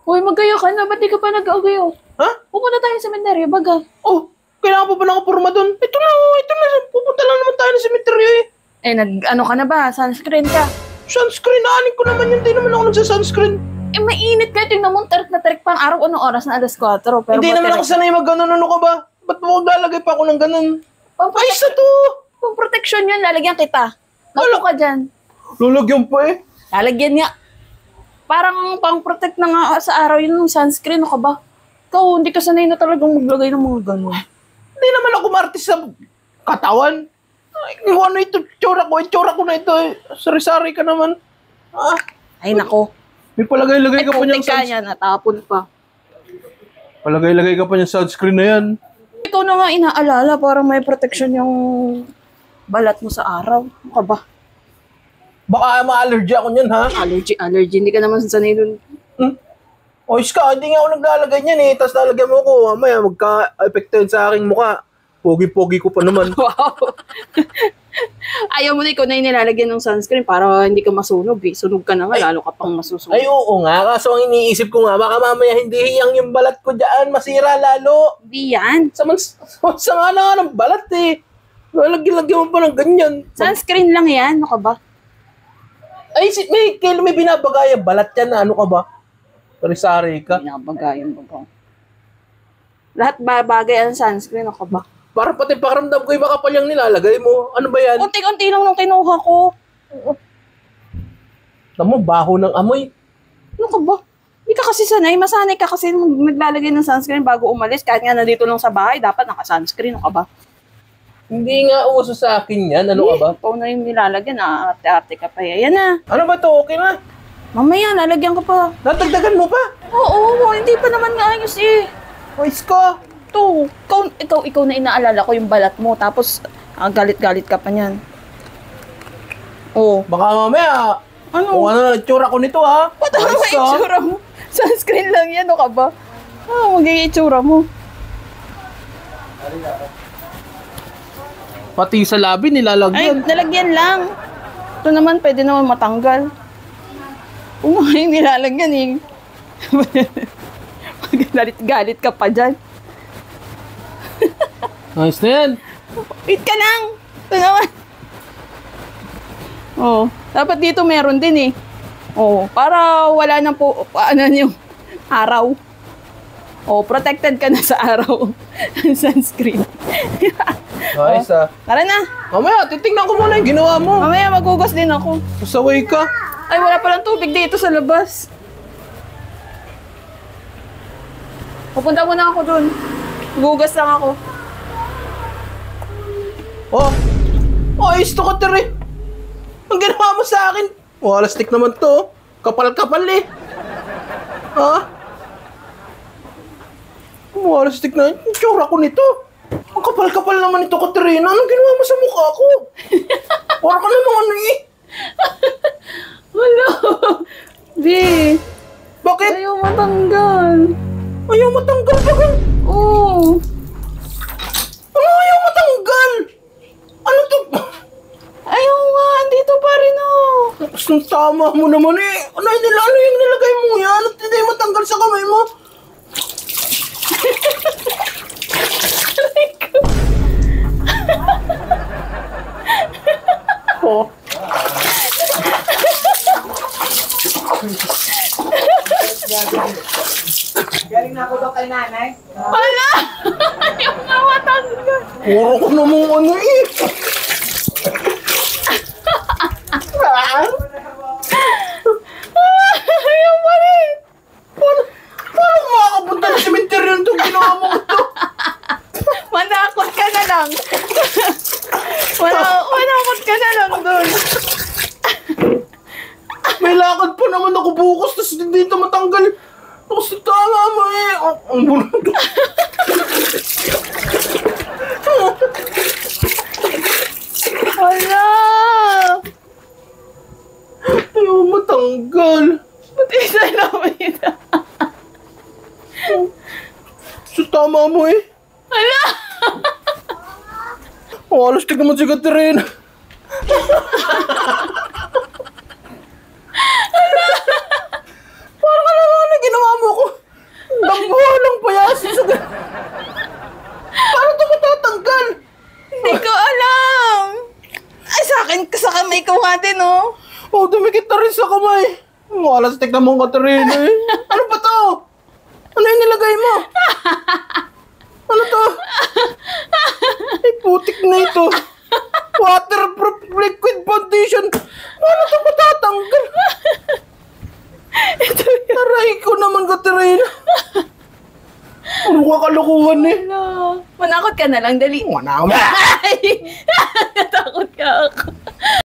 Uy, magayo ka na. Ba't di ka pa nag-agayo? Ha? Pupunta tayo sa sementeryo, baga. Oh, kailangan pa ba nakapurma doon? Ito na, oh, ito na. Pupunta lang naman tayo sa cemetery eh. Eh, ano ka na ba? Sunscreen ka. Sunscreen, naanin ko naman yun. Hindi naman ako nagsa-sunscreen. Eh, mainit ka. Tingnan mo, tarik na tarik pang araw. Anong oras na? Alas 4. Pero Hindi naman ako sanay mag-ganon. Ano ka ba? Ba't mo maglalagay pa ako ng ganon? Ay, sa to! Kung protection yun, lalagyan kita. Malo ka dyan. Lalagyan pa eh. Lalagyan nga. Parang pang-protect na nga sa araw yun ng sunscreen. Ano ka ba? Ikaw, hindi ka sanay na talagang maglagay ng mga ganon. Hindi naman ako martis sa katawan. Ay, kung ano ito, itsura ko na ito eh. Sari-sari ka naman. Ah, Ay, nako. may palagay-lagay ka pa niyang Putik ka niya, natapon pa. Palagay-lagay ka pa niyang sunscreen na yan. Ikaw na nga inaalala, parang may protection yung balat mo sa araw. Ano ka ba? Baka ma-allergy ako niyan, ha? Allergy. Hindi ka naman sanay nun. O, Iska, hindi nga ako naglalagay niyan eh. Tapos lalagyan mo ko, mamaya magka-epekto yun sa aking mukha. Pogi-pogi ko pa naman. Wow. Ayaw mo na ikaw na yung nilalagyan ng sunscreen para hindi ka masunog eh. Sunog ka na nga, lalo ka pang masusunog. Ay, oo nga. Kaso ang iniisip ko nga, baka mamaya hindi hiyang yung balat ko dyan. Masira lalo. Hindi yan. Sa nga na nga ng balat eh. Lalagyan mo pa ng ganyan. Sunscreen lang yan. Ano ka ba? Ay, may binabagay balat yan na ano ka ba? Sari-sari ka. Pinabagayan baga. Lahat bagay ang sunscreen. Ano ka ba? Para pati pakiramdam ko yung makapal yung nilalagay mo. Ano ba yan? Unti-unti lang nung kinuha ko. Tamo, baho ng amoy. Ano ka ba? Hindi ka kasi sanay. Masanay ka kasi naglalagay ng sunscreen bago umalis. Kahit nga nandito lang sa bahay, dapat naka-sunscreen. Ano ka ba? Hindi nga uso sa akin yan. Ano ka ba? Ikaw na yung nilalagyan. Ate-ate ka pa. Yan na. Ano ba to? Okay na. Mamaya, lalagyan ko pa. Natagdagan mo pa? Oo, hindi pa naman ayos eh. Boys ko. To, ikaw na inaalala ko yung balat mo. Tapos, galit-galit ka pa niyan. Oo. Baka mamaya. Ano? Kung ano na itsura ko nito ha. Ba't ano Boys ba ko. itsura mo? Sunscreen lang yan, o ka ba? Magiging itsura mo. Pati sa labi Ay, nilalagyan. nalagyan lang. Ito naman, pwede naman matanggal. Kung nga yung nilalagyan eh. Galit-galit ka pa dyan. Nice na yan. Wait ka lang! Ito naman. Oh, dapat dito meron din eh. Oh, para wala nang yung araw. Oh, protected ka na sa araw. Sunscreen. Nice ah. Tara na. Mamaya, titignan ko muna yung ginawa mo. Mamaya maghugas din ako. Pasaway ka. Ay, wala palang tubig dito sa labas. Pupunta muna ako dun. Maghugas lang ako. Oh. Oh, ayos to ka, Tere. Ang ginawa mo sa akin. Oh, alastik naman to. Kapal-kapal eh. Ha? Oh, alastik na. Yung tsura ko nito. Ang kapal-kapal naman ito, Katerina. Anong ginawa mo sa mukha ko? Para ka namang ano eh. Wala. Di. Bakit? Ayaw matanggal. Ayaw matanggal ba ka? Oo. Ano ayaw matanggal? Ano to? Ayaw nga. Andito pa rin oh. Tapos nung tama mo naman eh. Ano yung nilagay mo yan? At hindi matanggal sa kamay mo? Oh. Galing na ako doon kay nanay. Wala. Ayaw nga matanggal. Puro ko namang ano eh. Ayaw pa rin. Paano makakapunta ng cemetery yung itong ginawa mo ito? Manakot ka na lang. Manakot ka na lang doon. May lakad pa naman ako bukas, tapos hindi ito matanggal. Tapos tama mo eh. Ang bulong. Wala. Ayaw matanggal. Ba't isa naman ito? So tama mo eh. Wala. Oh, alas tig naman si Katerina. Parang alam mo, ginawa mo ko. sa kamay ko nga din, oh. Oh, dumikit na rin sa kamay. Walastik naman, Katerina eh. Ano ba to? Ano yung nilagay mo? Ano to? Ay, putik na ito. Waterproof liquid foundation. Paano ito matatanggal? Aray ko naman, Katerina. Ano ka kalukuhan eh? Manakot ka na lang, dali. Wala.